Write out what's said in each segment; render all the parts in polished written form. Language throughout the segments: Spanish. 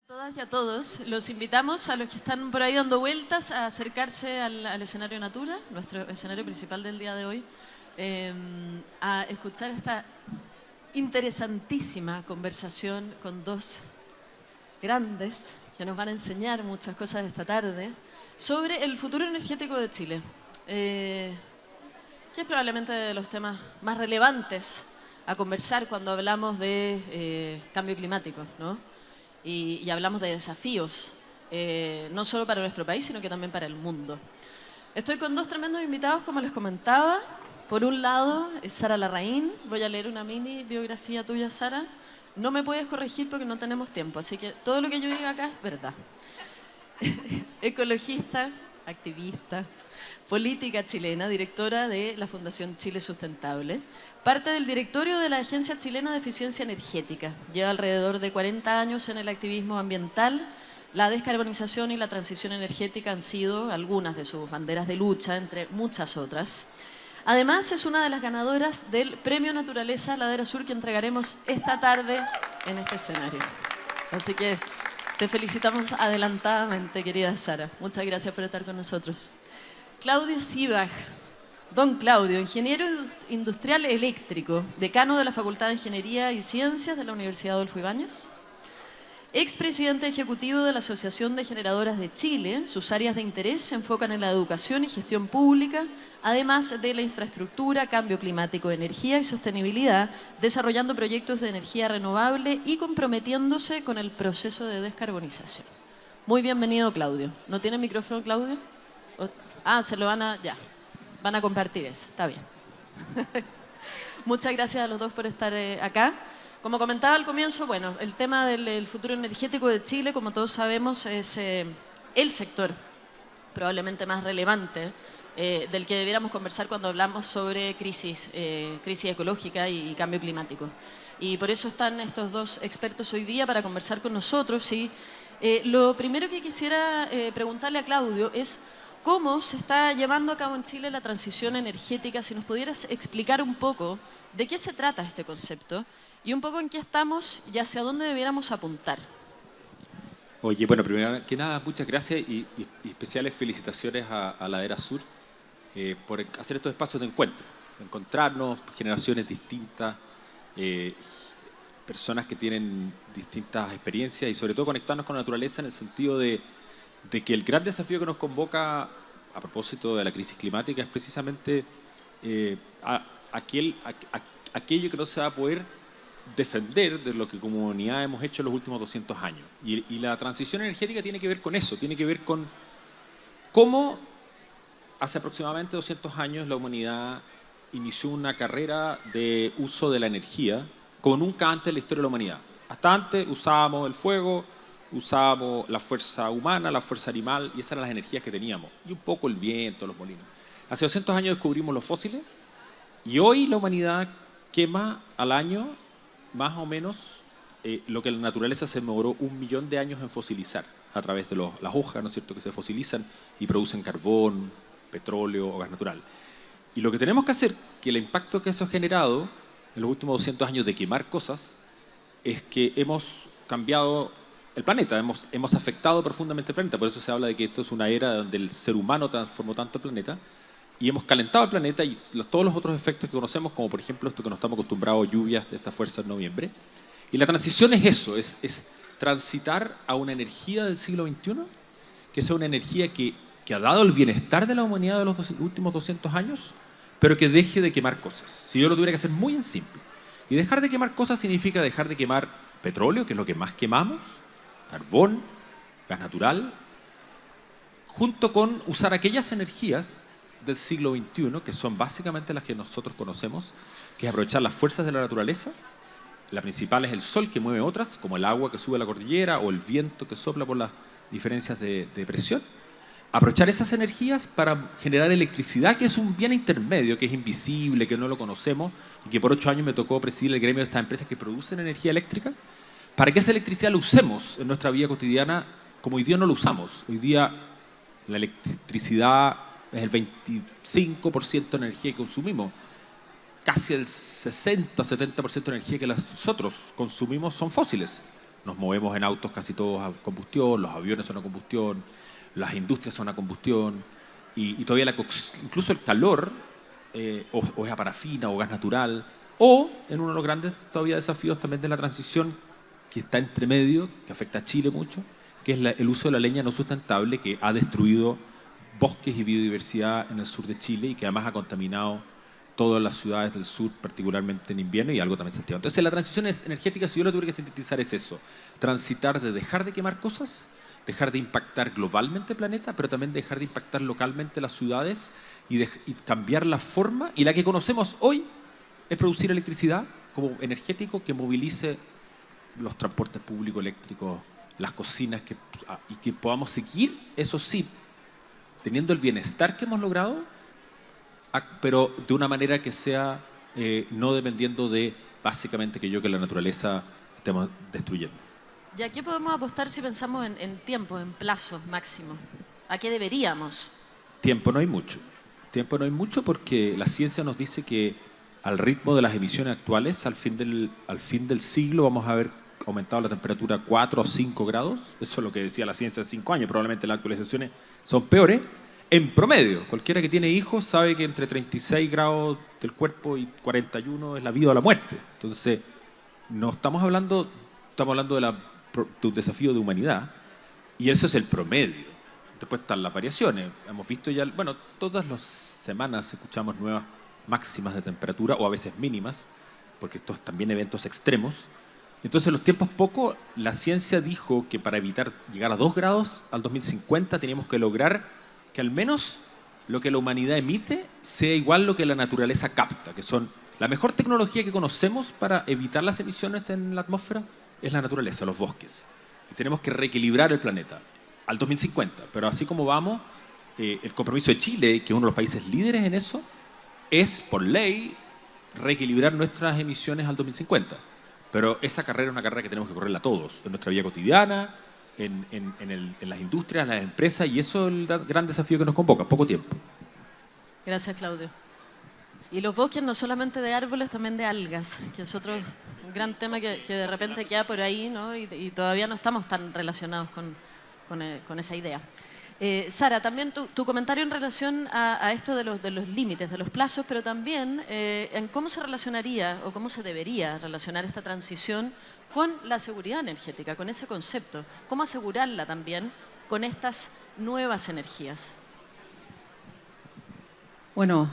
Todas y a todos, los invitamos a los que están por ahí dando vueltas a acercarse al escenario Natura, nuestro escenario principal del día de hoy, a escuchar esta interesantísima conversación con dos grandes que nos van a enseñar muchas cosas esta tarde sobre el futuro energético de Chile, que es probablemente de los temas más relevantes a conversar cuando hablamos de cambio climático, ¿no? Y hablamos de desafíos, no solo para nuestro país, sino que también para el mundo. Estoy con dos tremendos invitados, como les comentaba. Por un lado, es Sara Larraín. Voy a leer una mini biografía tuya, Sara. No me puedes corregir porque no tenemos tiempo, así que todo lo que yo diga acá es verdad. Ecologista, activista, política chilena, directora de la Fundación Chile Sustentable, parte del directorio de la Agencia Chilena de Eficiencia Energética. Lleva alrededor de 40 años en el activismo ambiental. La descarbonización y la transición energética han sido algunas de sus banderas de lucha, entre muchas otras. Además, es una de las ganadoras del Premio Naturaleza Ladera Sur que entregaremos esta tarde en este escenario. Así que te felicitamos adelantadamente, querida Sara. Muchas gracias por estar con nosotros. Claudio Sibach. Don Claudio, ingeniero industrial eléctrico, decano de la Facultad de Ingeniería y Ciencias de la Universidad Adolfo Ibáñez, expresidente ejecutivo de la Asociación de Generadoras de Chile. Sus áreas de interés se enfocan en la educación y gestión pública, además de la infraestructura, cambio climático, energía y sostenibilidad, desarrollando proyectos de energía renovable y comprometiéndose con el proceso de descarbonización. Muy bienvenido, Claudio. ¿No tiene micrófono, Claudio? Se lo van a... ya. Van a compartir eso, está bien. Muchas gracias a los dos por estar acá. Como comentaba al comienzo, bueno, el tema del futuro energético de Chile, como todos sabemos, es el sector probablemente más relevante del que debiéramos conversar cuando hablamos sobre crisis ecológica y cambio climático. Y por eso están estos dos expertos hoy día para conversar con nosotros. Y lo primero que quisiera preguntarle a Claudio es ¿cómo se está llevando a cabo en Chile la transición energética? Si nos pudieras explicar un poco de qué se trata este concepto y un poco en qué estamos y hacia dónde debiéramos apuntar. Oye, bueno, primero que nada, muchas gracias y especiales felicitaciones a Ladera Sur por hacer estos espacios de encuentro, encontrarnos, generaciones distintas, personas que tienen distintas experiencias y sobre todo conectarnos con la naturaleza en el sentido de que el gran desafío que nos convoca a propósito de la crisis climática es precisamente aquello que no se va a poder defender de lo que como humanidad hemos hecho en los últimos 200 años. Y la transición energética tiene que ver con eso, tiene que ver con cómo hace aproximadamente 200 años la humanidad inició una carrera de uso de la energía como nunca antes en la historia de la humanidad. Hasta antes usábamos el fuego, usábamos la fuerza humana, la fuerza animal, y esas eran las energías que teníamos. Y un poco el viento, los molinos. Hace 200 años descubrimos los fósiles, y hoy la humanidad quema al año más o menos lo que la naturaleza se demoró 1 millón de años en fosilizar, a través de las hojas, ¿no es cierto?, que se fosilizan y producen carbón, petróleo o gas natural. Y lo que tenemos que hacer, que el impacto que eso ha generado en los últimos 200 años de quemar cosas, es que hemos cambiado el planeta, hemos afectado profundamente el planeta. Por eso se habla de que esto es una era donde el ser humano transformó tanto el planeta y hemos calentado el planeta y todos los otros efectos que conocemos, como por ejemplo esto que nos estamos acostumbrados a lluvias de esta fuerza en noviembre. Y la transición es eso, es transitar a una energía del siglo XXI, que sea una energía que ha dado el bienestar de la humanidad de los últimos 200 años, pero que deje de quemar cosas. Si yo lo tuviera que hacer muy en simple. Y dejar de quemar cosas significa dejar de quemar petróleo, que es lo que más quemamos, carbón, gas natural, junto con usar aquellas energías del siglo XXI, que son básicamente las que nosotros conocemos, que es aprovechar las fuerzas de la naturaleza. La principal es el sol, que mueve otras, como el agua que sube a la cordillera o el viento que sopla por las diferencias de presión. Aprovechar esas energías para generar electricidad, que es un bien intermedio, que es invisible, que no lo conocemos, y que por 8 años me tocó presidir el gremio de estas empresas que producen energía eléctrica, para que esa electricidad la usemos en nuestra vida cotidiana como hoy día no lo usamos. Hoy día la electricidad es el 25% de energía que consumimos. casi el 60-70% de energía que nosotros consumimos son fósiles. Nos movemos en autos casi todos a combustión, los aviones son a combustión, las industrias son a combustión, y todavía incluso el calor, o es a parafina o gas natural, o en uno de los grandes todavía desafíos también de la transición que está entre medio, que afecta a Chile mucho, que es el uso de la leña no sustentable, que ha destruido bosques y biodiversidad en el sur de Chile y que además ha contaminado todas las ciudades del sur, particularmente en invierno y algo también en Santiago. Entonces la transición energética, si yo lo tuviera que sintetizar, es eso: transitar de dejar de quemar cosas, dejar de impactar globalmente el planeta, pero también dejar de impactar localmente las ciudades y cambiar la forma. Y la que conocemos hoy es producir electricidad como energético que movilice los transportes públicos eléctricos, las cocinas, y que podamos seguir, eso sí, teniendo el bienestar que hemos logrado, pero de una manera que sea no dependiendo de básicamente que la naturaleza estemos destruyendo. ¿Y a qué podemos apostar si pensamos en tiempos, en plazos máximos? ¿A qué deberíamos? Tiempo no hay mucho. Tiempo no hay mucho porque la ciencia nos dice que al ritmo de las emisiones actuales, al fin del siglo vamos a haber aumentado la temperatura 4 o 5 grados. Eso es lo que decía la ciencia hace 5 años. Probablemente las actualizaciones son peores. En promedio, cualquiera que tiene hijos sabe que entre 36 grados del cuerpo y 41 es la vida o la muerte. Entonces, no estamos hablando de un desafío de humanidad, y eso es el promedio. Después están las variaciones. Hemos visto ya, bueno, todas las semanas escuchamos nuevas máximas de temperatura, o a veces mínimas, porque estos también eventos extremos. Entonces, los tiempos poco, la ciencia dijo que para evitar llegar a 2 grados al 2050 teníamos que lograr que al menos lo que la humanidad emite sea igual a lo que la naturaleza capta, que son la mejor tecnología que conocemos para evitar las emisiones en la atmósfera, es la naturaleza, los bosques. Y tenemos que reequilibrar el planeta al 2050. Pero así como vamos, el compromiso de Chile, que es uno de los países líderes en eso, es por ley reequilibrar nuestras emisiones al 2050. Pero esa carrera es una carrera que tenemos que correrla todos, en nuestra vida cotidiana, en las industrias, en las empresas, y eso es el gran desafío que nos convoca, poco tiempo. Gracias, Claudio. Y los bosques no solamente de árboles, también de algas, que es otro gran tema que de repente queda por ahí, ¿no? Y todavía no estamos tan relacionados con esa idea. Sara, también tu comentario en relación a esto de los límites, de los plazos, pero también en cómo se relacionaría o cómo se debería relacionar esta transición con la seguridad energética, con ese concepto. ¿Cómo asegurarla también con estas nuevas energías? Bueno,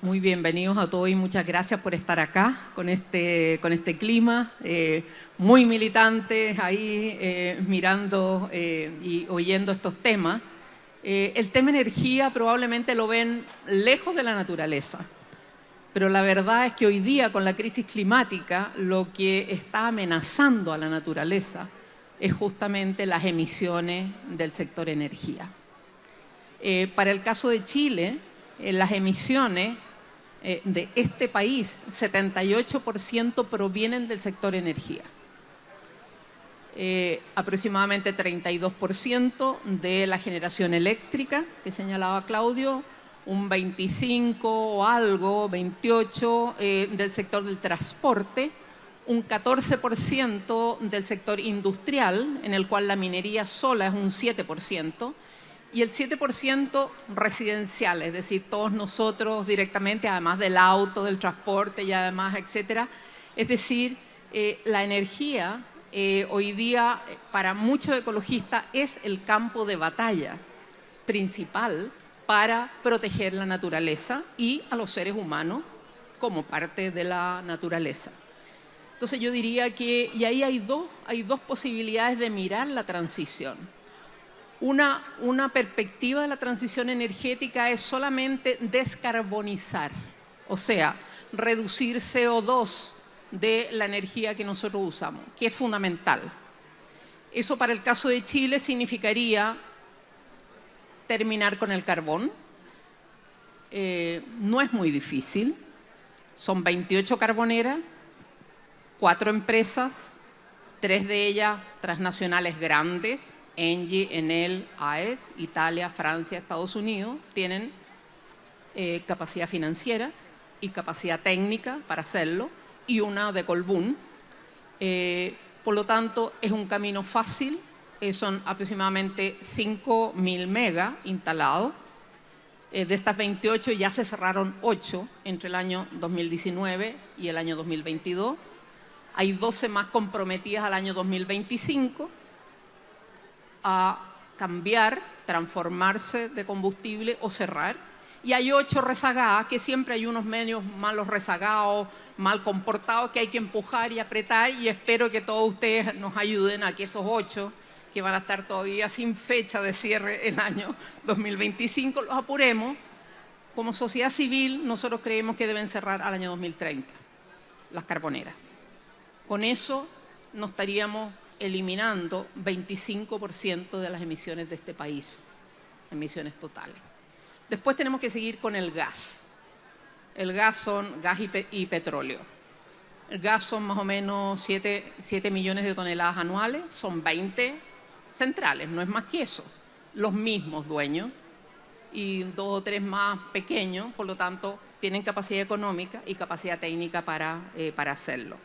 muy bienvenidos a todos y muchas gracias por estar acá con este clima, muy militantes ahí mirando y oyendo estos temas. El tema energía probablemente lo ven lejos de la naturaleza, pero la verdad es que hoy día con la crisis climática lo que está amenazando a la naturaleza es justamente las emisiones del sector energía. Para el caso de Chile, las emisiones de este país, 78% provienen del sector energía. Aproximadamente 32% de la generación eléctrica, que señalaba Claudio, un 25 o algo, 28 del sector del transporte, un 14% del sector industrial, en el cual la minería sola es un 7%, y el 7% residencial, es decir, todos nosotros directamente, además del auto, del transporte y además, etcétera. Es decir, la energía hoy día para muchos ecologistas es el campo de batalla principal para proteger la naturaleza y a los seres humanos como parte de la naturaleza. Entonces yo diría que, y ahí hay dos posibilidades de mirar la transición. Una perspectiva de la transición energética es solamente descarbonizar, o sea, reducir CO2 de la energía que nosotros usamos, que es fundamental. Eso para el caso de Chile significaría terminar con el carbón. No es muy difícil, son 28 carboneras, 4 empresas, 3 de ellas transnacionales grandes, Engie, Enel, AES, Italia, Francia, Estados Unidos, tienen capacidad financiera. y capacidad técnica para hacerlo, y una de Colbún. Por lo tanto, es un camino fácil, son aproximadamente 5.000 megas instalados. De estas 28 ya se cerraron 8 entre el año 2019 y el año 2022. Hay 12 más comprometidas al año 2025 a cambiar, transformarse de combustible o cerrar. Y hay 8 rezagadas, que siempre hay unos medios malos rezagados, mal comportados, que hay que empujar y apretar, y espero que todos ustedes nos ayuden a que esos 8, que van a estar todavía sin fecha de cierre el año 2025, los apuremos. Como sociedad civil, nosotros creemos que deben cerrar al año 2030, las carboneras. Con eso nos estaríamos eliminando 25% de las emisiones de este país, emisiones totales. Después tenemos que seguir con el gas. El gas son gas y petróleo. El gas son más o menos 7 millones de toneladas anuales, son 20 centrales, no es más que eso. Los mismos dueños y 2 o 3 más pequeños, por lo tanto, tienen capacidad económica y capacidad técnica para hacerlo.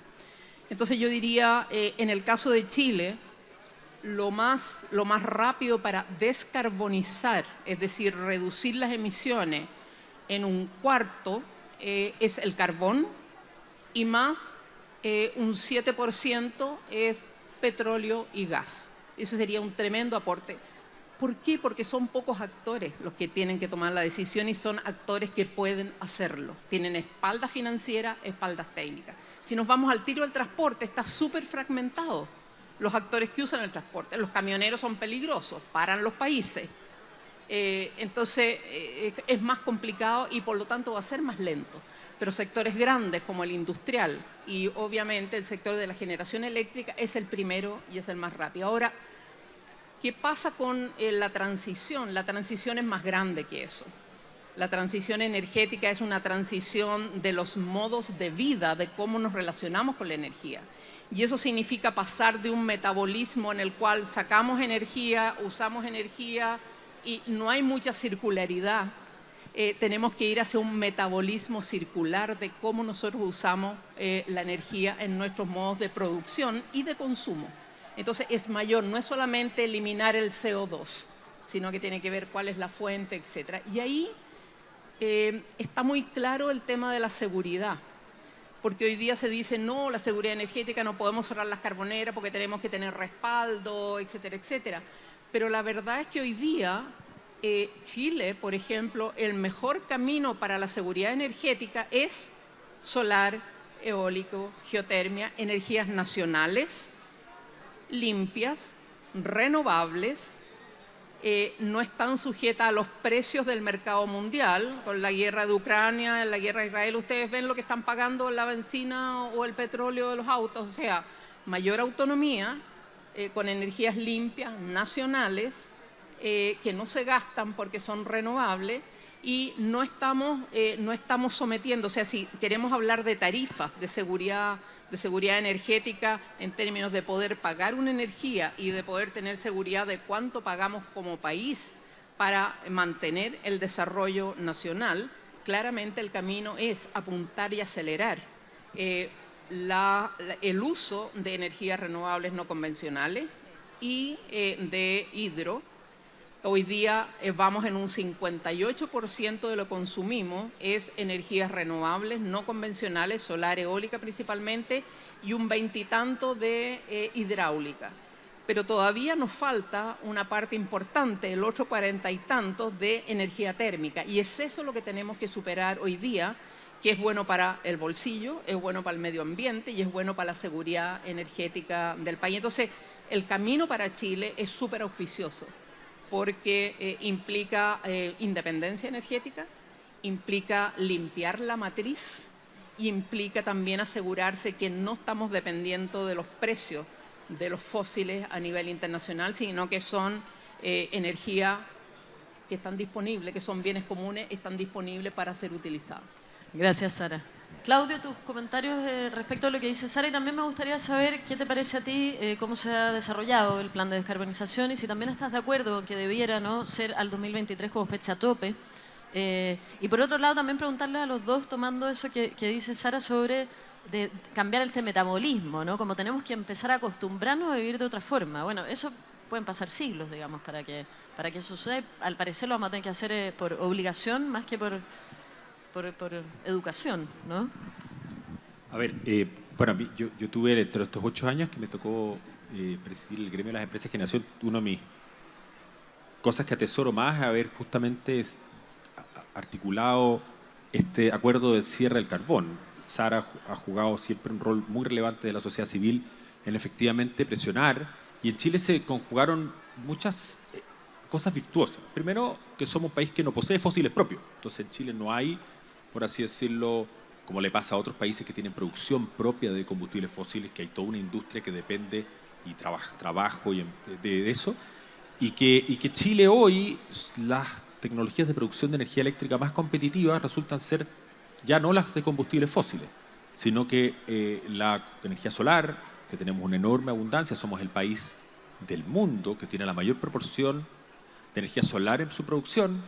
Entonces yo diría, en el caso de Chile, lo más rápido para descarbonizar, es decir, reducir las emisiones en 1/4, es el carbón, y más un 7% es petróleo y gas. Ese sería un tremendo aporte. ¿Por qué? Porque son pocos actores los que tienen que tomar la decisión y son actores que pueden hacerlo. Tienen espaldas financieras, espaldas técnicas. Si nos vamos al tiro del transporte, está súper fragmentado. Los actores que usan el transporte, los camioneros son peligrosos, paran los países. Entonces es más complicado y por lo tanto va a ser más lento. Pero sectores grandes como el industrial y obviamente el sector de la generación eléctrica es el primero y es el más rápido. Ahora, ¿qué pasa con la transición? La transición es más grande que eso. La transición energética es una transición de los modos de vida, de cómo nos relacionamos con la energía. Y eso significa pasar de un metabolismo en el cual sacamos energía, usamos energía y no hay mucha circularidad. Tenemos que ir hacia un metabolismo circular de cómo nosotros usamos la energía en nuestros modos de producción y de consumo. Entonces es mayor, no es solamente eliminar el CO2, sino que tiene que ver cuál es la fuente, etc. Y ahí está muy claro el tema de la seguridad, porque hoy día se dice, no, la seguridad energética, no podemos cerrar las carboneras porque tenemos que tener respaldo, etcétera, etcétera. Pero la verdad es que hoy día Chile, por ejemplo, el mejor camino para la seguridad energética es solar, eólico, geotermia, energías nacionales, limpias, renovables, no están sujetas a los precios del mercado mundial. Con la guerra de Ucrania, la guerra de Israel, ustedes ven lo que están pagando la benzina o el petróleo de los autos. O sea, mayor autonomía con energías limpias, nacionales, que no se gastan porque son renovables y no estamos sometiendo, o sea, si queremos hablar de tarifas, de seguridad energética en términos de poder pagar una energía y de poder tener seguridad de cuánto pagamos como país para mantener el desarrollo nacional, claramente el camino es apuntar y acelerar el uso de energías renovables no convencionales y de hidro. Hoy día vamos en un 58% de lo que consumimos es energías renovables, no convencionales, solar, eólica principalmente, y un 20 y tanto de hidráulica. Pero todavía nos falta una parte importante, el otro 40 y tantos de energía térmica. Y es eso lo que tenemos que superar hoy día, que es bueno para el bolsillo, es bueno para el medio ambiente y es bueno para la seguridad energética del país. Entonces, el camino para Chile es súper auspicioso, porque implica independencia energética, implica limpiar la matriz y implica también asegurarse que no estamos dependiendo de los precios de los fósiles a nivel internacional, sino que son energía que están disponibles, que son bienes comunes, están disponibles para ser utilizados. Gracias, Sara. Claudio, tus comentarios respecto a lo que dice Sara, y también me gustaría saber qué te parece a ti, cómo se ha desarrollado el plan de descarbonización y si también estás de acuerdo que debiera, ¿no?, ser al 2023 como fecha tope Y por otro lado, también preguntarle a los dos, tomando eso que dice Sara sobre de cambiar este metabolismo, ¿no? Como tenemos que empezar a acostumbrarnos a vivir de otra forma. Bueno, eso pueden pasar siglos, digamos, para que eso suceda. Al parecer lo vamos a tener que hacer por obligación más que por educación, ¿no? A ver, bueno, yo tuve entre estos 8 años que me tocó presidir el gremio de las empresas de generación, una de mis cosas que atesoro más es haber justamente articulado este acuerdo del cierre del carbón. Sara ha jugado siempre un rol muy relevante de la sociedad civil en efectivamente presionar, y en Chile se conjugaron muchas cosas virtuosas. Primero, que somos un país que no posee fósiles propios, entonces en Chile no hay, por así decirlo, como le pasa a otros países que tienen producción propia de combustibles fósiles, que hay toda una industria que depende y trabajo de eso, y que Chile hoy, las tecnologías de producción de energía eléctrica más competitivas resultan ser ya no las de combustibles fósiles, sino que la energía solar, que tenemos una enorme abundancia, somos el país del mundo que tiene la mayor proporción de energía solar en su producción,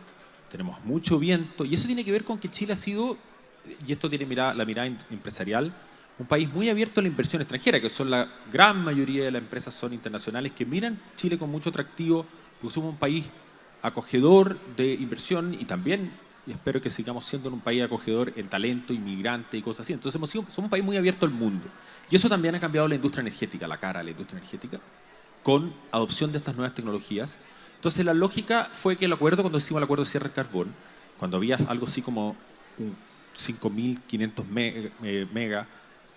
tenemos mucho viento, y eso tiene que ver con que Chile ha sido, y esto tiene la mirada empresarial, un país muy abierto a la inversión extranjera, que son la gran mayoría de las empresas son internacionales, que miran Chile con mucho atractivo, porque somos un país acogedor de inversión y también, y espero que sigamos siendo un país acogedor en talento, inmigrante y cosas así. Entonces somos un país muy abierto al mundo. Y eso también ha cambiado la industria energética, la cara de la industria energética, con adopción de estas nuevas tecnologías. Entonces la lógica fue que el acuerdo, cuando hicimos el acuerdo de cierre del carbón, cuando había algo así como un 5.500 mega,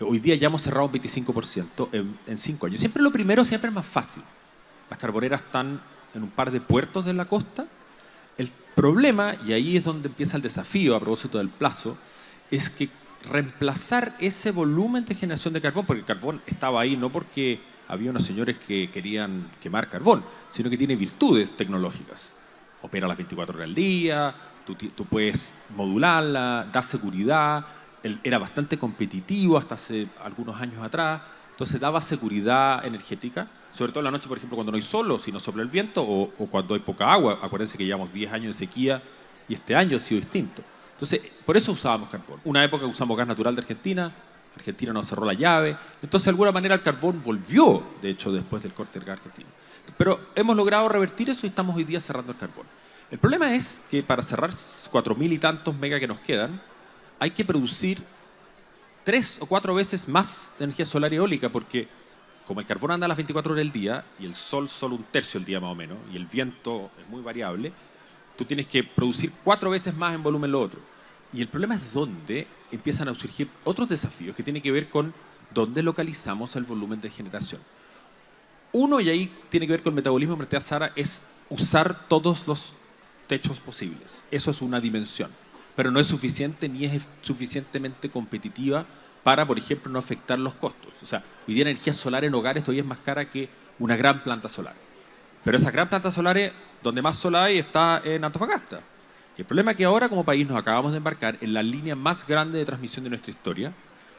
hoy día ya hemos cerrado un 25% en 5 años. Siempre lo primero siempre es más fácil. Las carboneras están en un par de puertos de la costa. El problema, y ahí es donde empieza el desafío a propósito del plazo, es que reemplazar ese volumen de generación de carbón, porque el carbón estaba ahí no porque había unos señores que querían quemar carbón, sino que tiene virtudes tecnológicas. Opera las 24 horas al día, tú puedes modularla, da seguridad, era bastante competitivo hasta hace algunos años atrás, entonces daba seguridad energética, sobre todo en la noche, por ejemplo, cuando no hay sol o si no sopla el viento o cuando hay poca agua. Acuérdense que llevamos 10 años de sequía y este año ha sido distinto. Entonces, por eso usábamos carbón. Una época usamos gas natural de Argentina, Argentina nos cerró la llave, entonces de alguna manera el carbón volvió, de hecho, después del corte del gas argentino. Pero hemos logrado revertir eso y estamos hoy día cerrando el carbón. El problema es que para cerrar 4.000 y tantos megas que nos quedan, hay que producir 3 o 4 veces más de energía solar y eólica, porque como el carbón anda a las 24 horas del día y el sol solo un tercio del día más o menos, y el viento es muy variable, tú tienes que producir 4 veces más en volumen lo otro. Y el problema es dónde empiezan a surgir otros desafíos que tienen que ver con dónde localizamos el volumen de generación. Uno, y ahí tiene que ver con el metabolismo, plantea Sara, es usar todos los techos posibles. Eso es una dimensión, pero no es suficiente ni es suficientemente competitiva para, por ejemplo, no afectar los costos. O sea, hoy día la energía solar en hogares todavía es más cara que una gran planta solar. Pero esas gran plantas solares, donde más sol hay, está en Antofagasta. Y el problema es que ahora, como país, nos acabamos de embarcar en la línea más grande de transmisión de nuestra historia,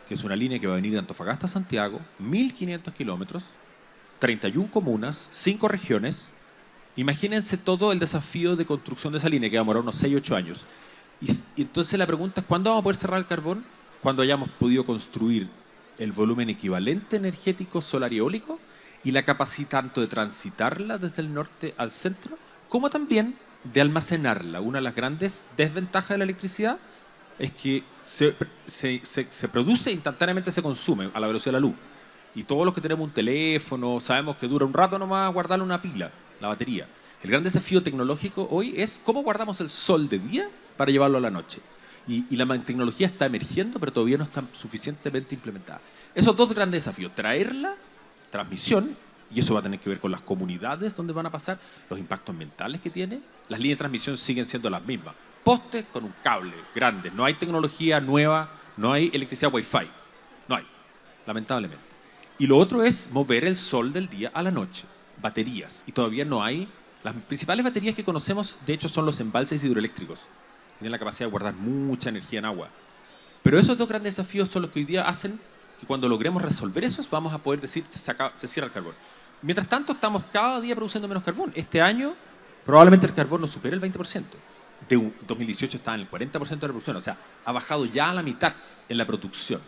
que es una línea que va a venir de Antofagasta a Santiago, 1.500 kilómetros, 31 comunas, 5 regiones. Imagínense todo el desafío de construcción de esa línea, que va a demorar unos 6 o 8 años. Y entonces la pregunta es, ¿cuándo vamos a poder cerrar el carbón? Cuando hayamos podido construir el volumen equivalente energético solar y eólico y la capacidad tanto de transitarla desde el norte al centro, como también de almacenarla. Una de las grandes desventajas de la electricidad es que se produce e instantáneamente se consume a la velocidad de la luz. Y todos los que tenemos un teléfono sabemos que dura un rato nomás guardarle una pila, la batería. El gran desafío tecnológico hoy es cómo guardamos el sol de día para llevarlo a la noche. Y la tecnología está emergiendo, pero todavía no está suficientemente implementada. Esos dos grandes desafíos, traerla, transmisión, y eso va a tener que ver con las comunidades donde van a pasar, los impactos ambientales que tiene. Las líneas de transmisión siguen siendo las mismas. Postes con un cable grande. No hay tecnología nueva, no hay electricidad Wi-Fi. No hay, lamentablemente. Y lo otro es mover el sol del día a la noche. Baterías. Y todavía no hay. Las principales baterías que conocemos, de hecho, son los embalses hidroeléctricos. Tienen la capacidad de guardar mucha energía en agua. Pero esos dos grandes desafíos son los que hoy día hacen que cuando logremos resolver esos, vamos a poder decir se cierra el carbón. Mientras tanto, estamos cada día produciendo menos carbón. Este año, probablemente el carbón nos supere el 20%. de 2018 estaba en el 40% de la producción, o sea, ha bajado ya a la mitad en la producción.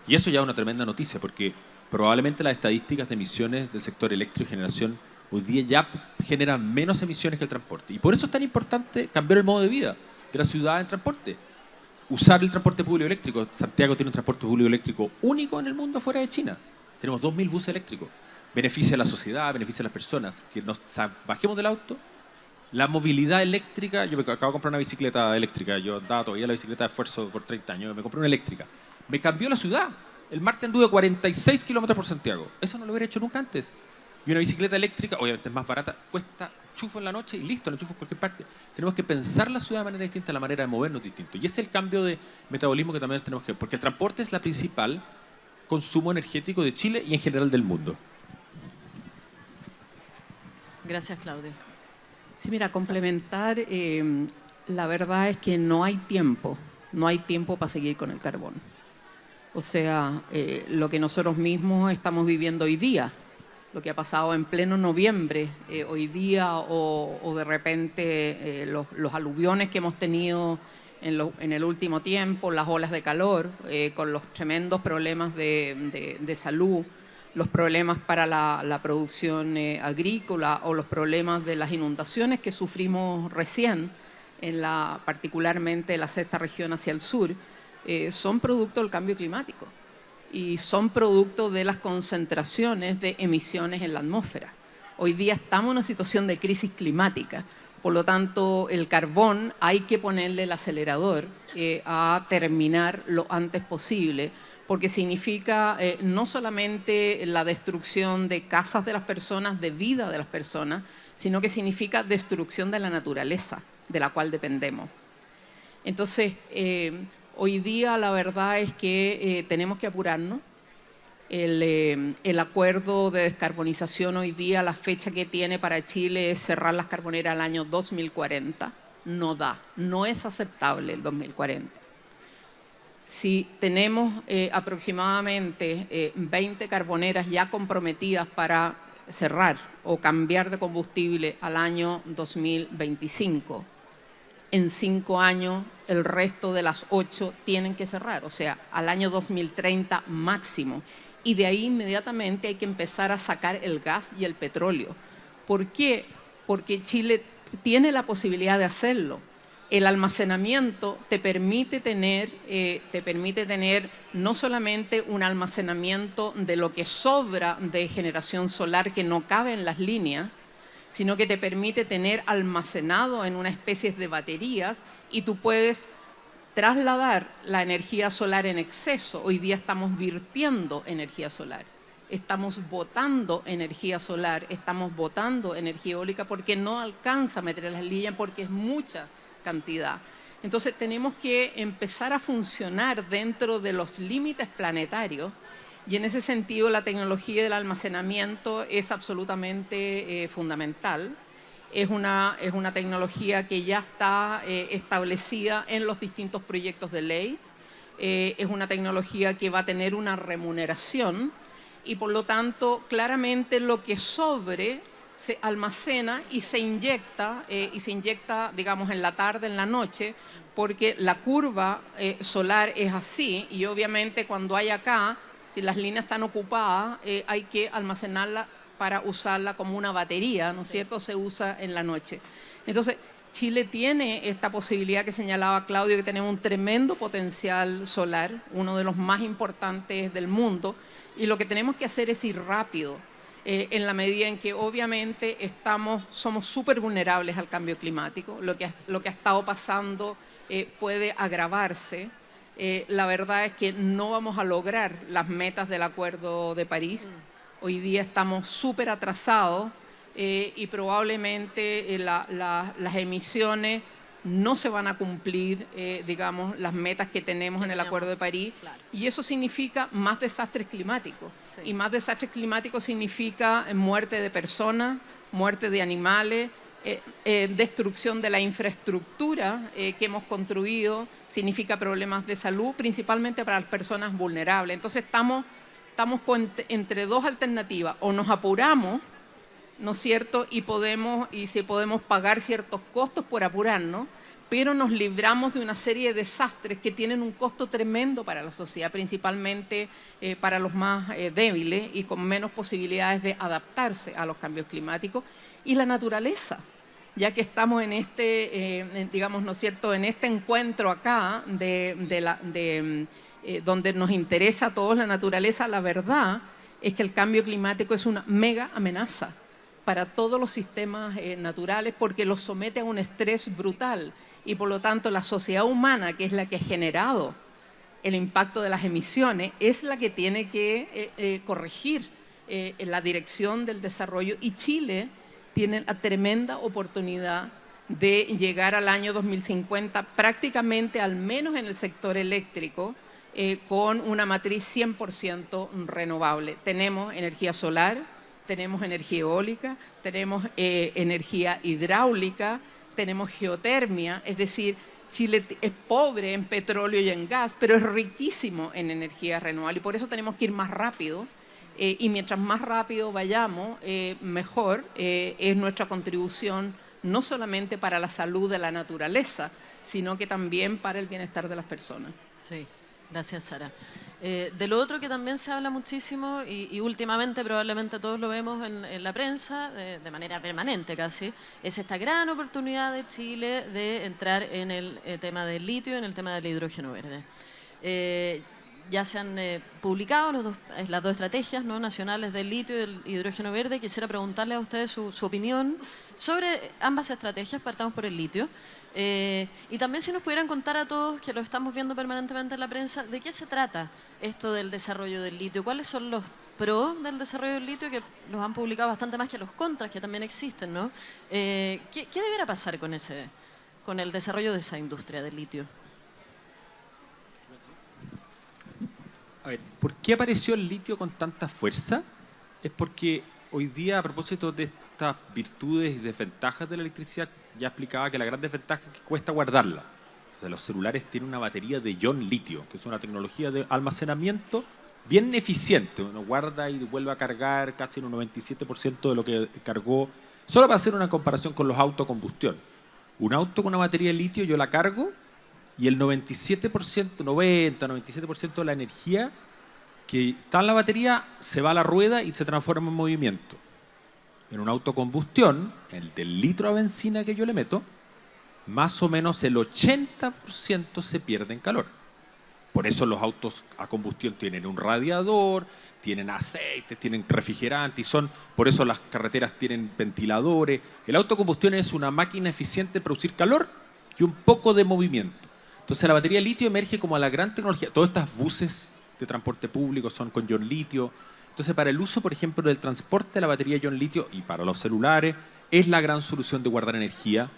Y eso ya es una tremenda noticia, porque probablemente las estadísticas de emisiones del sector eléctrico y generación hoy día ya generan menos emisiones que el transporte. Y por eso es tan importante cambiar el modo de vida de la ciudad en transporte. Usar el transporte público eléctrico. Santiago tiene un transporte público eléctrico único en el mundo fuera de China. Tenemos 2.000 buses eléctricos. Beneficia a la sociedad, beneficia a las personas. Que nos bajemos del auto. La movilidad eléctrica, yo me acabo de comprar una bicicleta eléctrica, yo andaba todavía la bicicleta de esfuerzo por 30 años, me compré una eléctrica. Me cambió la ciudad. El martes anduve 46 kilómetros por Santiago. Eso no lo hubiera hecho nunca antes. Y una bicicleta eléctrica, obviamente es más barata, cuesta chufo en la noche y listo, lo enchufo en cualquier parte. Tenemos que pensar la ciudad de manera distinta, la manera de movernos distinto. Y ese es el cambio de metabolismo que también tenemos que ver, porque el transporte es la principal consumo energético de Chile y en general del mundo. Gracias, Claudia. Sí, mira, complementar, la verdad es que no hay tiempo para seguir con el carbón. O sea, lo que nosotros mismos estamos viviendo hoy día, lo que ha pasado en pleno noviembre, hoy día, o de repente los aluviones que hemos tenido en el último tiempo, las olas de calor, con los tremendos problemas de salud, los problemas para la producción agrícola o los problemas de las inundaciones que sufrimos recién, particularmente en la sexta región hacia el sur, son producto del cambio climático y son producto de las concentraciones de emisiones en la atmósfera. Hoy día estamos en una situación de crisis climática, por lo tanto el carbón hay que ponerle el acelerador a terminar lo antes posible, porque significa no solamente la destrucción de casas de las personas, de vida de las personas, sino que significa destrucción de la naturaleza de la cual dependemos. Entonces, hoy día la verdad es que tenemos que apurarnos. El acuerdo de descarbonización hoy día, la fecha que tiene para Chile es cerrar las carboneras al año 2040. No da, no es aceptable el 2040. Si tenemos aproximadamente 20 carboneras ya comprometidas para cerrar o cambiar de combustible al año 2025, en 5 años el resto de las 8 tienen que cerrar, o sea, al año 2030 máximo. Y de ahí inmediatamente hay que empezar a sacar el gas y el petróleo. ¿Por qué? Porque Chile tiene la posibilidad de hacerlo. El almacenamiento te permite tener no solamente un almacenamiento de lo que sobra de generación solar que no cabe en las líneas, sino que te permite tener almacenado en una especie de baterías y tú puedes trasladar la energía solar en exceso. Hoy día estamos virtiendo energía solar, estamos botando energía solar, estamos botando energía eólica porque no alcanza a meter en las líneas porque es mucha cantidad. Entonces tenemos que empezar a funcionar dentro de los límites planetarios y en ese sentido la tecnología del almacenamiento es absolutamente fundamental. Es una tecnología que ya está establecida en los distintos proyectos de ley. Es una tecnología que va a tener una remuneración y por lo tanto claramente lo que sobre se almacena y se inyecta, digamos, en la tarde, en la noche, porque la curva solar es así y obviamente cuando hay acá, si las líneas están ocupadas, hay que almacenarla para usarla como una batería, ¿no es cierto? Se usa en la noche. Entonces, Chile tiene esta posibilidad que señalaba Claudio, que tenemos un tremendo potencial solar, uno de los más importantes del mundo, y lo que tenemos que hacer es ir rápido, en la medida en que obviamente somos súper vulnerables al cambio climático, lo que ha estado pasando puede agravarse. La verdad es que no vamos a lograr las metas del Acuerdo de París. Hoy día estamos súper atrasados y probablemente las emisiones no se van a cumplir, digamos, las metas que tenemos en el Acuerdo de París. Claro. Y eso significa más desastres climáticos. Sí. Y más desastres climáticos significa muerte de personas, muerte de animales, destrucción de la infraestructura que hemos construido, significa problemas de salud, principalmente para las personas vulnerables. Entonces estamos entre dos alternativas, o nos apuramos, ¿no es cierto? Y si podemos pagar ciertos costos por apurarnos, pero nos libramos de una serie de desastres que tienen un costo tremendo para la sociedad, principalmente para los más débiles y con menos posibilidades de adaptarse a los cambios climáticos. Y la naturaleza, ya que estamos en este, digamos, ¿no es cierto?, en este encuentro acá donde nos interesa a todos la naturaleza, la verdad es que el cambio climático es una mega amenaza para todos los sistemas naturales porque los somete a un estrés brutal y por lo tanto la sociedad humana, que es la que ha generado el impacto de las emisiones, es la que tiene que corregir la dirección del desarrollo, y Chile tiene la tremenda oportunidad de llegar al año 2050 prácticamente, al menos en el sector eléctrico, con una matriz 100% renovable. Tenemos energía solar, tenemos energía eólica, tenemos energía hidráulica, tenemos geotermia, es decir, Chile es pobre en petróleo y en gas, pero es riquísimo en energía renovable y por eso tenemos que ir más rápido. Y mientras más rápido vayamos, mejor es nuestra contribución, no solamente para la salud de la naturaleza, sino que también para el bienestar de las personas. Sí, gracias, Sara. De lo otro que también se habla muchísimo y últimamente probablemente todos lo vemos en la prensa, de manera permanente casi, es esta gran oportunidad de Chile de entrar en el tema del litio, en el tema del hidrógeno verde. Ya se han publicado las dos estrategias, ¿no?, nacionales del litio y del hidrógeno verde. Quisiera preguntarle a ustedes su opinión sobre ambas estrategias. Partamos por el litio. Y también si nos pudieran contar a todos, que lo estamos viendo permanentemente en la prensa, ¿de qué se trata esto del desarrollo del litio? ¿Cuáles son los pros del desarrollo del litio, que los han publicado bastante más que los contras, que también existen, ¿no? ¿Qué debiera pasar con el desarrollo de esa industria del litio? A ver, ¿por qué apareció el litio con tanta fuerza? Es porque hoy día, a propósito de estas virtudes y desventajas de la electricidad, ya explicaba que la gran desventaja es que cuesta guardarla. O sea, los celulares tienen una batería de ion litio, que es una tecnología de almacenamiento bien eficiente. Uno guarda y vuelve a cargar casi en un 97% de lo que cargó. Solo para hacer una comparación con los autos a combustión. Un auto con una batería de litio yo la cargo y el 97% de la energía que está en la batería se va a la rueda y se transforma en movimiento. En un auto a combustión, el del litro de benzina que yo le meto, más o menos el 80% se pierde en calor. Por eso los autos a combustión tienen un radiador, tienen aceite, tienen refrigerante, por eso las carreteras tienen ventiladores. El auto a combustión es una máquina eficiente de producir calor y un poco de movimiento. Entonces la batería de litio emerge como la gran tecnología. Todas estas buses de transporte público son con ion litio. Entonces para el uso, por ejemplo, del transporte, la batería ion litio, y para los celulares, es la gran solución de guardar energía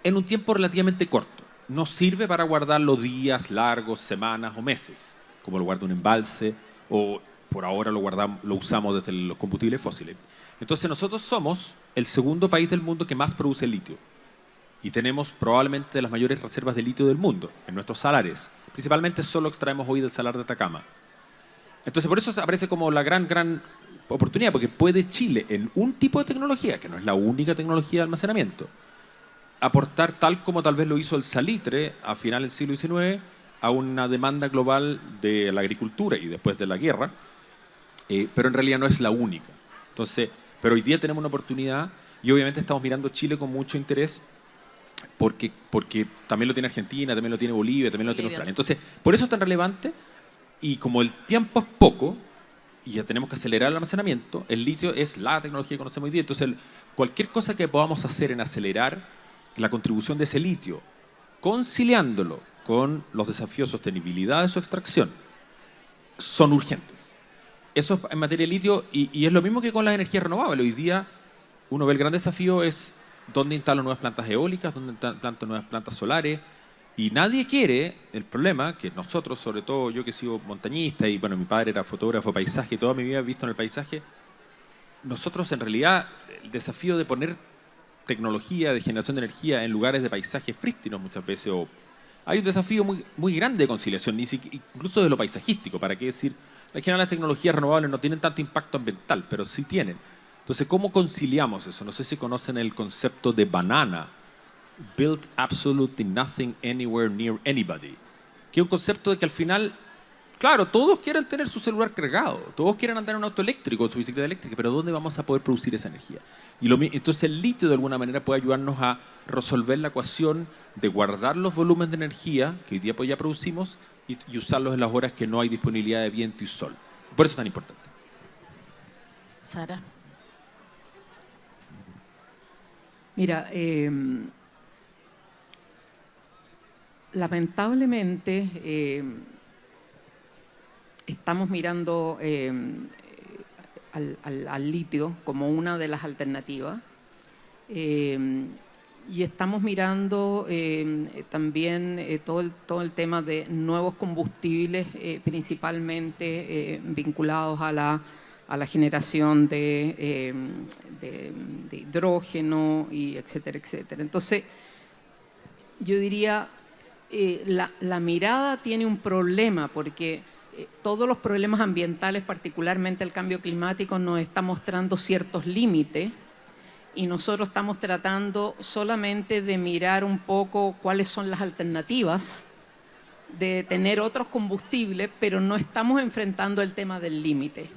en un tiempo relativamente corto. No sirve para guardarlo días largos, semanas o meses, como lo guarda un embalse, o por ahora lo usamos desde los combustibles fósiles. Entonces nosotros somos el segundo país del mundo que más produce litio. Y tenemos probablemente las mayores reservas de litio del mundo en nuestros salares. Principalmente solo extraemos hoy del salar de Atacama. Entonces por eso aparece como la gran oportunidad, porque puede Chile en un tipo de tecnología, que no es la única tecnología de almacenamiento, aportar, tal como tal vez lo hizo el salitre a finales del siglo XIX, a una demanda global de la agricultura y después de la guerra, pero en realidad no es la única. Entonces, pero hoy día tenemos una oportunidad y obviamente estamos mirando Chile con mucho interés, porque también lo tiene Argentina, también lo tiene Bolivia, también lo tiene Australia. Entonces, por eso es tan relevante, y como el tiempo es poco y ya tenemos que acelerar el almacenamiento, el litio es la tecnología que conocemos hoy día. Entonces, cualquier cosa que podamos hacer en acelerar la contribución de ese litio, conciliándolo con los desafíos de sostenibilidad de su extracción, son urgentes. Eso en materia de litio, y es lo mismo que con las energías renovables. Hoy día uno ve el gran desafío es dónde instalo nuevas plantas eólicas, dónde planto nuevas plantas solares, y nadie quiere. El problema, que nosotros, sobre todo yo que he sido montañista, y bueno, mi padre era fotógrafo de paisaje, y toda mi vida he visto en el paisaje, nosotros en realidad el desafío de poner tecnología de generación de energía en lugares de paisajes prístinos muchas veces, hay un desafío muy grande de conciliación, incluso de lo paisajístico. ¿Para qué decir? En general las tecnologías renovables no tienen tanto impacto ambiental, pero sí tienen. Entonces, ¿cómo conciliamos eso? No sé si conocen el concepto de banana build absolutely nothing anywhere near anybody. Que es un concepto de que al final, claro, todos quieren tener su celular cargado, todos quieren andar en un auto eléctrico, en su bicicleta eléctrica, pero ¿dónde vamos a poder producir esa energía? Entonces el litio de alguna manera puede ayudarnos a resolver la ecuación de guardar los volúmenes de energía que hoy día pues ya producimos y usarlos en las horas que no hay disponibilidad de viento y sol. Por eso es tan importante. Sara. Mira, lamentablemente estamos mirando al litio como una de las alternativas y estamos mirando también todo el tema de nuevos combustibles, principalmente vinculados a la generación de hidrógeno, y etcétera, etcétera. Entonces, yo diría, la mirada tiene un problema porque todos los problemas ambientales, particularmente el cambio climático, nos está mostrando ciertos límites y nosotros estamos tratando solamente de mirar un poco cuáles son las alternativas, de tener otros combustibles, pero no estamos enfrentando el tema del límite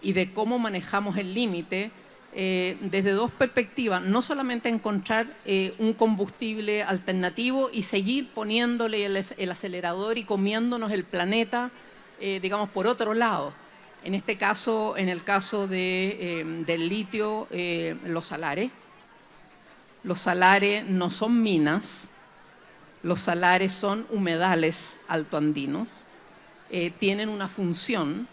y de cómo manejamos el límite desde dos perspectivas, no solamente encontrar un combustible alternativo y seguir poniéndole el acelerador y comiéndonos el planeta, digamos, por otro lado. En este caso, en el caso del litio, los salares. Los salares no son minas, los salares son humedales altoandinos, tienen una función.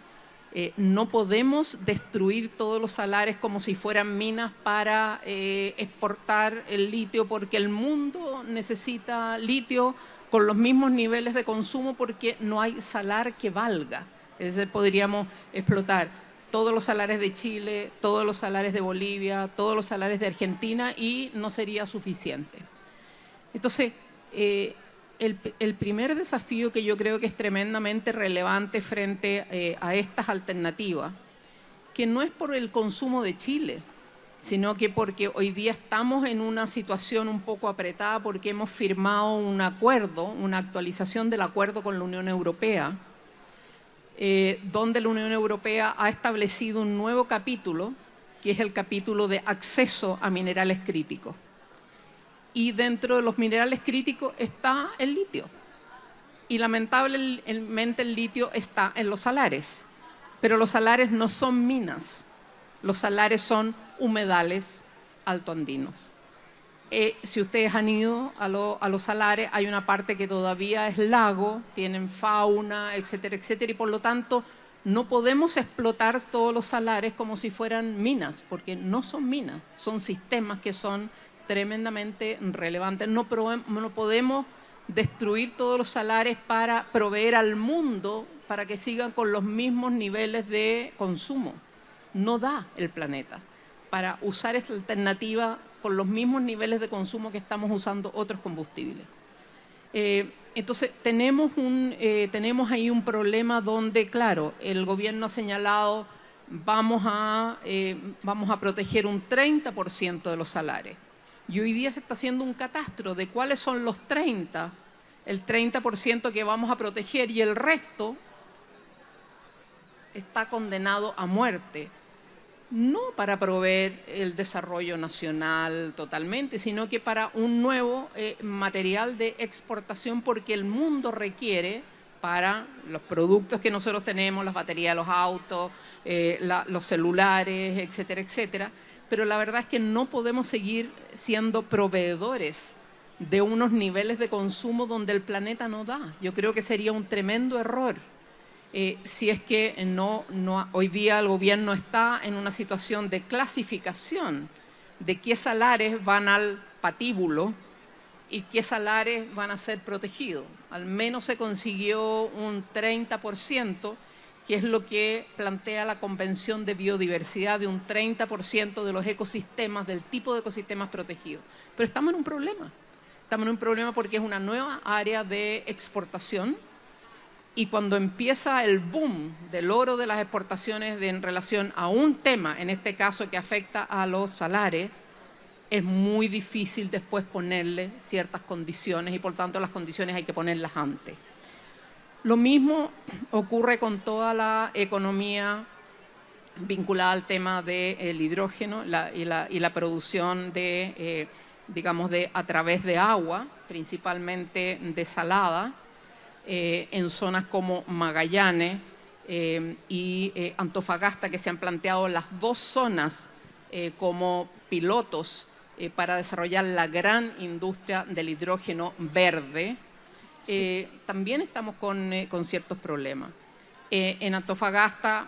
No podemos destruir todos los salares como si fueran minas para exportar el litio, porque el mundo necesita litio con los mismos niveles de consumo porque no hay salar que valga. Es decir, podríamos explotar todos los salares de Chile, todos los salares de Bolivia, todos los salares de Argentina y no sería suficiente. Entonces, el primer desafío que yo creo que es tremendamente relevante frente a estas alternativas, que no es por el consumo de Chile, sino que porque hoy día estamos en una situación un poco apretada porque hemos firmado un acuerdo, una actualización del acuerdo con la Unión Europea, donde la Unión Europea ha establecido un nuevo capítulo, que es el capítulo de acceso a minerales críticos. Y dentro de los minerales críticos está el litio. Y lamentablemente el litio está en los salares. Pero los salares no son minas. Los salares son humedales altoandinos. Si ustedes han ido a los salares, hay una parte que todavía es lago, tienen fauna, etcétera, etcétera. Y por lo tanto, no podemos explotar todos los salares como si fueran minas, porque no son minas. Son sistemas que son tremendamente relevantes. No podemos destruir todos los salares para proveer al mundo para que sigan con los mismos niveles de consumo. No da el planeta para usar esta alternativa con los mismos niveles de consumo que estamos usando otros combustibles. Entonces, tenemos ahí un problema donde, claro, el gobierno ha señalado vamos a proteger un 30% de los salares. Y hoy día se está haciendo un catastro de cuáles son los 30%, el 30% que vamos a proteger y el resto está condenado a muerte. No para proveer el desarrollo nacional totalmente, sino que para un nuevo material de exportación, porque el mundo requiere para los productos que nosotros tenemos, las baterías de los autos, los celulares, etcétera, etcétera. Pero la verdad es que no podemos seguir siendo proveedores de unos niveles de consumo donde el planeta no da. Yo creo que sería un tremendo error si es que hoy día el gobierno está en una situación de clasificación de qué salares van al patíbulo y qué salares van a ser protegidos. Al menos se consiguió un 30%, que es lo que plantea la Convención de Biodiversidad, de un 30% de los ecosistemas, del tipo de ecosistemas protegidos. Pero estamos en un problema. Estamos en un problema porque es una nueva área de exportación y cuando empieza el boom del oro de las exportaciones en relación a un tema, en este caso que afecta a los salares, es muy difícil después ponerle ciertas condiciones y por tanto las condiciones hay que ponerlas antes. Lo mismo ocurre con toda la economía vinculada al tema del hidrógeno y la producción de, digamos, a través de agua, principalmente desalada, en zonas como Magallanes y Antofagasta, que se han planteado las dos zonas como pilotos para desarrollar la gran industria del hidrógeno verde. Sí. También estamos con ciertos problemas. En Antofagasta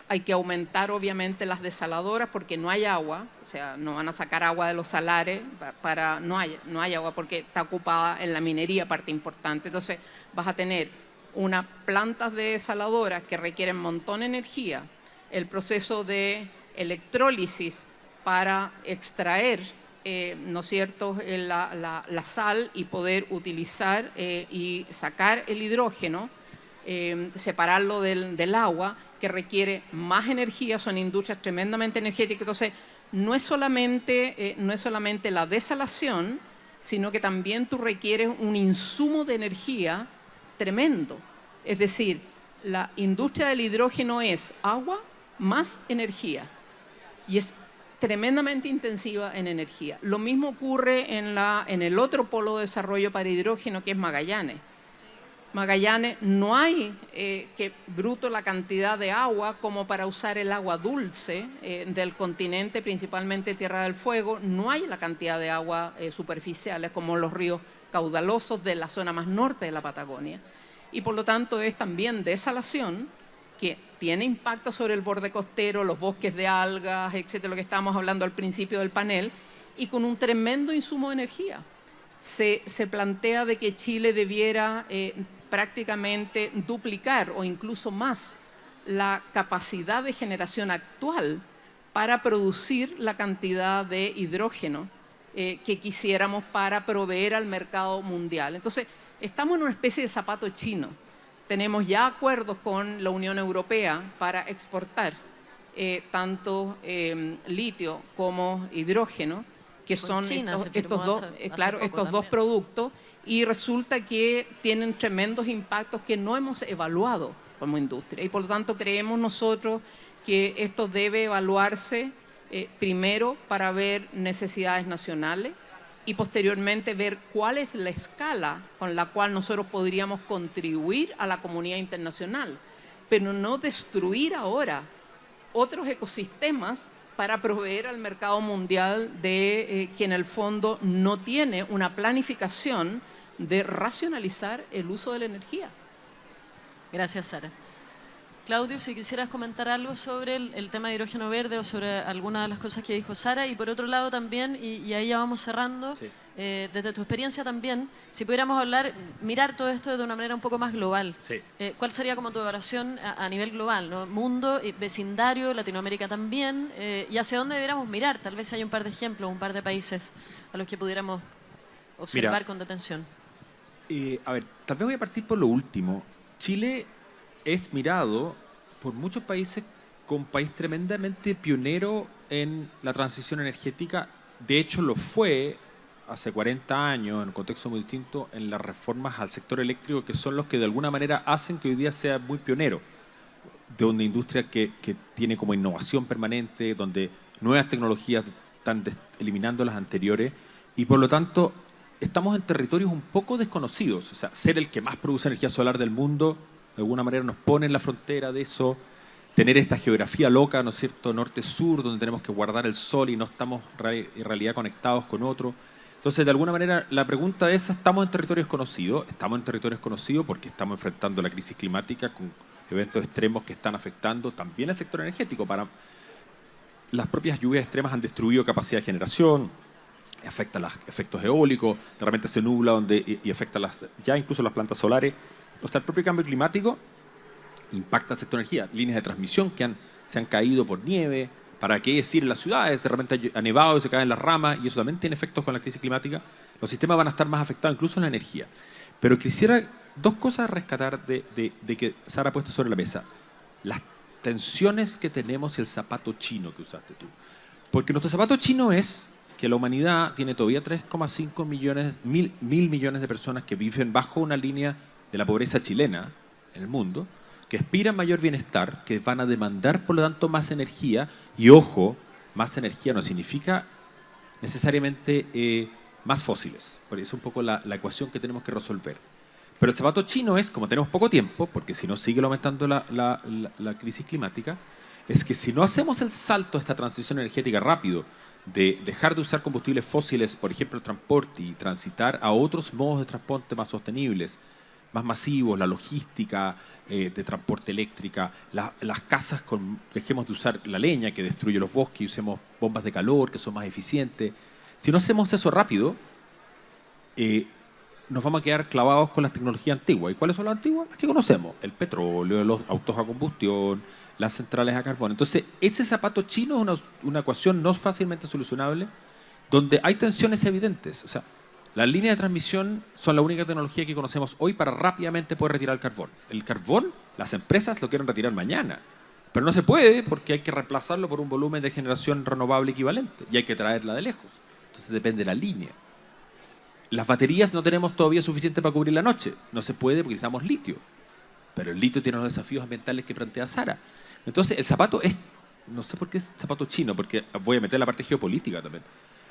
hay que aumentar obviamente las desaladoras porque no hay agua, o sea, no van a sacar agua de los salares, no hay agua porque está ocupada en la minería, parte importante. Entonces vas a tener unas plantas de desaladoras que requieren un montón de energía, el proceso de electrólisis para extraer, ¿no es cierto?, la sal y poder utilizar y sacar el hidrógeno, separarlo del agua, que requiere más energía, son industrias tremendamente energéticas. Entonces, no es solamente la desalación, sino que también tú requieres un insumo de energía tremendo. Es decir, la industria del hidrógeno es agua más energía y es tremendamente intensiva en energía. Lo mismo ocurre en el otro polo de desarrollo para hidrógeno, que es Magallanes. Magallanes no hay bruto la cantidad de agua como para usar el agua dulce del continente, principalmente Tierra del Fuego. No hay la cantidad de agua superficiales como los ríos caudalosos de la zona más norte de la Patagonia. Y por lo tanto es también desalación que tiene impacto sobre el borde costero, los bosques de algas, etcétera, lo que estábamos hablando al principio del panel, y con un tremendo insumo de energía. Se plantea de que Chile debiera prácticamente duplicar o incluso más la capacidad de generación actual para producir la cantidad de hidrógeno que quisiéramos para proveer al mercado mundial. Entonces, estamos en una especie de zapato chino. Tenemos ya acuerdos con la Unión Europea para exportar tanto litio como hidrógeno, que son estos dos productos, y resulta que tienen tremendos impactos que no hemos evaluado como industria. Y por lo tanto creemos nosotros que esto debe evaluarse primero para ver necesidades nacionales y posteriormente ver cuál es la escala con la cual nosotros podríamos contribuir a la comunidad internacional, pero no destruir ahora otros ecosistemas para proveer al mercado mundial que en el fondo no tiene una planificación de racionalizar el uso de la energía. Gracias, Sara. Claudio, si quisieras comentar algo sobre el tema de hidrógeno verde o sobre alguna de las cosas que dijo Sara, y por otro lado también, y ahí ya vamos cerrando, sí. Desde tu experiencia también, si pudiéramos mirar todo esto de una manera un poco más global, sí. ¿Cuál sería como tu evaluación a nivel global, ¿no? Mundo, vecindario, Latinoamérica también, y hacia dónde deberíamos mirar? Tal vez hay un par de ejemplos, un par de países a los que pudiéramos observar con detención. A ver, tal vez voy a partir por lo último. Chile es mirado por muchos países como un país tremendamente pionero en la transición energética. De hecho, lo fue hace 40 años, en un contexto muy distinto, en las reformas al sector eléctrico, que son los que de alguna manera hacen que hoy día sea muy pionero de una industria que tiene como innovación permanente, donde nuevas tecnologías están eliminando las anteriores, y por lo tanto estamos en territorios un poco desconocidos. O sea, ser el que más produce energía solar del mundo de alguna manera nos pone en la frontera de eso, tener esta geografía loca, ¿no es cierto?, norte-sur, donde tenemos que guardar el sol y no estamos en realidad conectados con otro. Entonces, de alguna manera, la pregunta es, ¿estamos en territorios conocidos? Estamos en territorios conocidos porque estamos enfrentando la crisis climática con eventos extremos que están afectando también al sector energético. Las propias lluvias extremas han destruido capacidad de generación, afecta los efectos eólicos, de repente se nubla y afecta ya incluso las plantas solares. O sea, el propio cambio climático impacta el sector de energía. Líneas de transmisión que se han caído por nieve, para qué decir en las ciudades, de repente ha nevado y se caen las ramas, y eso también tiene efectos con la crisis climática. Los sistemas van a estar más afectados, incluso en la energía. Pero quisiera dos cosas rescatar de que Sara ha puesto sobre la mesa. Las tensiones que tenemos y el zapato chino que usaste tú. Porque nuestro zapato chino es que la humanidad tiene todavía 3,5 millones, mil millones de personas que viven bajo una línea de la pobreza chilena en el mundo, que aspiran a mayor bienestar, que van a demandar, por lo tanto, más energía. Y ojo, más energía no significa necesariamente más fósiles. Porque es un poco la ecuación que tenemos que resolver. Pero el zapato chino es, como tenemos poco tiempo, porque si no sigue aumentando la crisis climática, es que si no hacemos el salto a esta transición energética rápido, de dejar de usar combustibles fósiles, por ejemplo, el transporte, y transitar a otros modos de transporte más sostenibles, más masivos, la logística de transporte eléctrica, las casas, dejemos de usar la leña que destruye los bosques y usemos bombas de calor que son más eficientes. Si no hacemos eso rápido, nos vamos a quedar clavados con las tecnologías antiguas. ¿Y cuáles son las antiguas? Las que conocemos: el petróleo, los autos a combustión, las centrales a carbón. Entonces, ese zapato chino es una ecuación no fácilmente solucionable, donde hay tensiones evidentes. O sea, las líneas de transmisión son la única tecnología que conocemos hoy para rápidamente poder retirar el carbón. El carbón, las empresas lo quieren retirar mañana, pero no se puede porque hay que reemplazarlo por un volumen de generación renovable equivalente y hay que traerla de lejos. Entonces depende de la línea. Las baterías no tenemos todavía suficiente para cubrir la noche. No se puede porque necesitamos litio. Pero el litio tiene los desafíos ambientales que plantea Sara. Entonces el zapato es, no sé por qué es zapato chino, porque voy a meter la parte geopolítica también.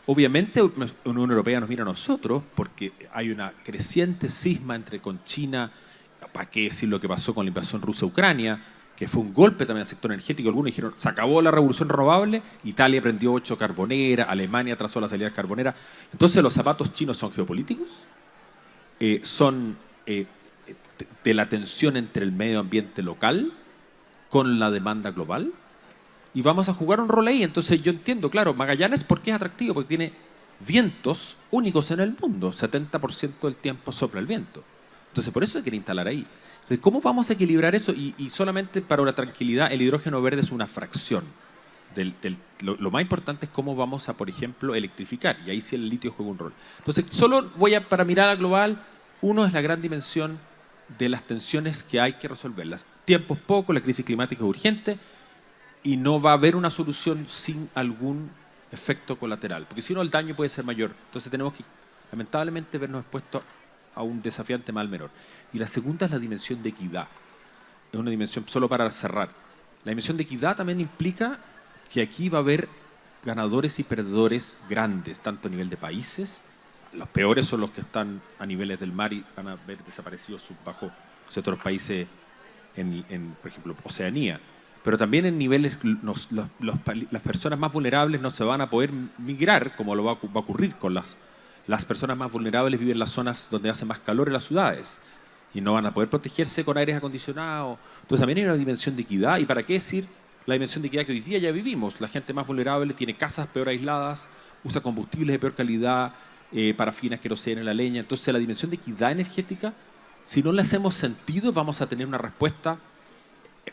Obviamente la Unión Europea nos mira a nosotros porque hay una creciente cisma con China. ¿Para qué decir lo que pasó con la invasión rusa a Ucrania? Que fue un golpe también al sector energético. Algunos dijeron, se acabó la revolución renovable, Italia prendió 8 carboneras, Alemania atrasó la salida carbonera. Entonces, ¿los zapatos chinos son geopolíticos? ¿Son de la tensión entre el medio ambiente local con la demanda global? Y vamos a jugar un rol ahí. Entonces, yo entiendo, claro, Magallanes, ¿por qué es atractivo? Porque tiene vientos únicos en el mundo. 70% del tiempo sopla el viento. Entonces, por eso se quiere instalar ahí. ¿Cómo vamos a equilibrar eso? Y solamente para una tranquilidad, el hidrógeno verde es una fracción. Lo más importante es cómo vamos a, por ejemplo, electrificar. Y ahí sí el litio juega un rol. Entonces, solo para mirar a global, uno es la gran dimensión de las tensiones que hay que resolverlas. Tiempo es poco, la crisis climática es urgente y no va a haber una solución sin algún efecto colateral. Porque si no, el daño puede ser mayor. Entonces, tenemos que, lamentablemente, vernos expuestos a un desafiante mal menor. Y la segunda es la dimensión de equidad. Es una dimensión, solo para cerrar. La dimensión de equidad también implica que aquí va a haber ganadores y perdedores grandes, tanto a nivel de países. Los peores son los que están a niveles del mar y van a ver desaparecidos bajo otros países por ejemplo, Oceanía. Pero también en niveles, las personas más vulnerables no se van a poder migrar, como lo va a ocurrir con las personas más vulnerables viven en las zonas donde hace más calor en las ciudades y no van a poder protegerse con aires acondicionados. Entonces también hay una dimensión de equidad. ¿Y para qué decir la dimensión de equidad que hoy día ya vivimos? La gente más vulnerable tiene casas peor aisladas, usa combustibles de peor calidad, parafinas, queroseno, la leña. Entonces la dimensión de equidad energética, si no le hacemos sentido, vamos a tener una respuesta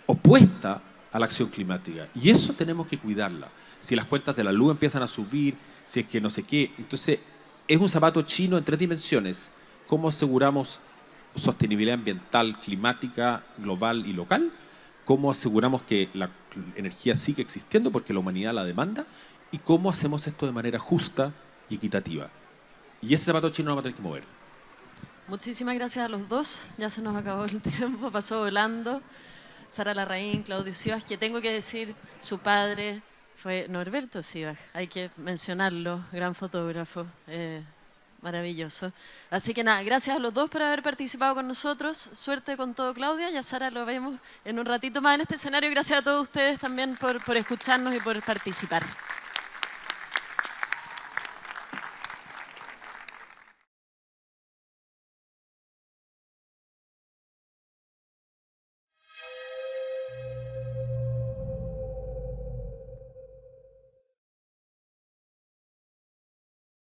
opuesta a la acción climática. Y eso tenemos que cuidarla. Si las cuentas de la luz empiezan a subir, si es que no sé qué. Entonces, es un zapato chino en 3 dimensiones. ¿Cómo aseguramos sostenibilidad ambiental, climática, global y local? ¿Cómo aseguramos que la energía sigue existiendo porque la humanidad la demanda? ¿Y cómo hacemos esto de manera justa y equitativa? Y ese zapato chino lo vamos a tener que mover. Muchísimas gracias a los dos. Ya se nos acabó el tiempo, pasó volando. Sara Larraín, Claudio Sivas, que tengo que decir, su padre fue Norberto Sivas, hay que mencionarlo, gran fotógrafo, maravilloso. Así que nada, gracias a los dos por haber participado con nosotros, suerte con todo, Claudia, y a Sara lo vemos en un ratito más en este escenario. Gracias a todos ustedes también por escucharnos y por participar.